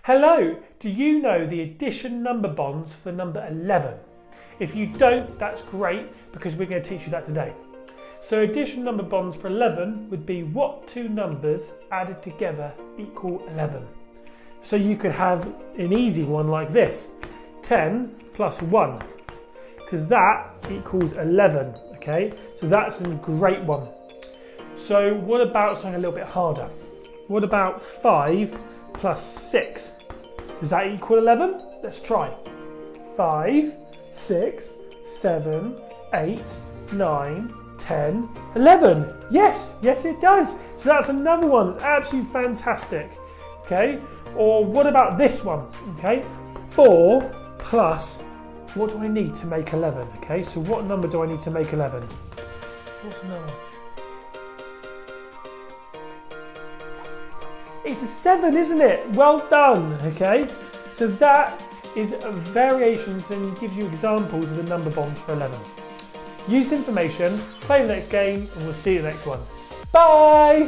Hello, do you know the addition number bonds for number 11? If you don't, that's great because we're going to teach you that today. So addition number bonds for 11 would be what two numbers added together equal 11. So you could have an easy one like this, 10 plus 1, because that equals 11, okay? So that's a great one. So what about something a little bit harder? What about 5 plus 6? Does that equal 11? Let's try. 5, 6, 7, 8, 9, 10, 11. Yes, it does. So that's another one that's absolutely fantastic. Okay, or what about this one? Okay, 4 plus, what do I need to make 11? Okay, so what number do I need to make 11? What's the number? It's a 7, isn't it? Well done, okay? So that is variations and gives you examples of the number bonds for 11. Use this information, play the next game, and we'll see you in the next one. Bye!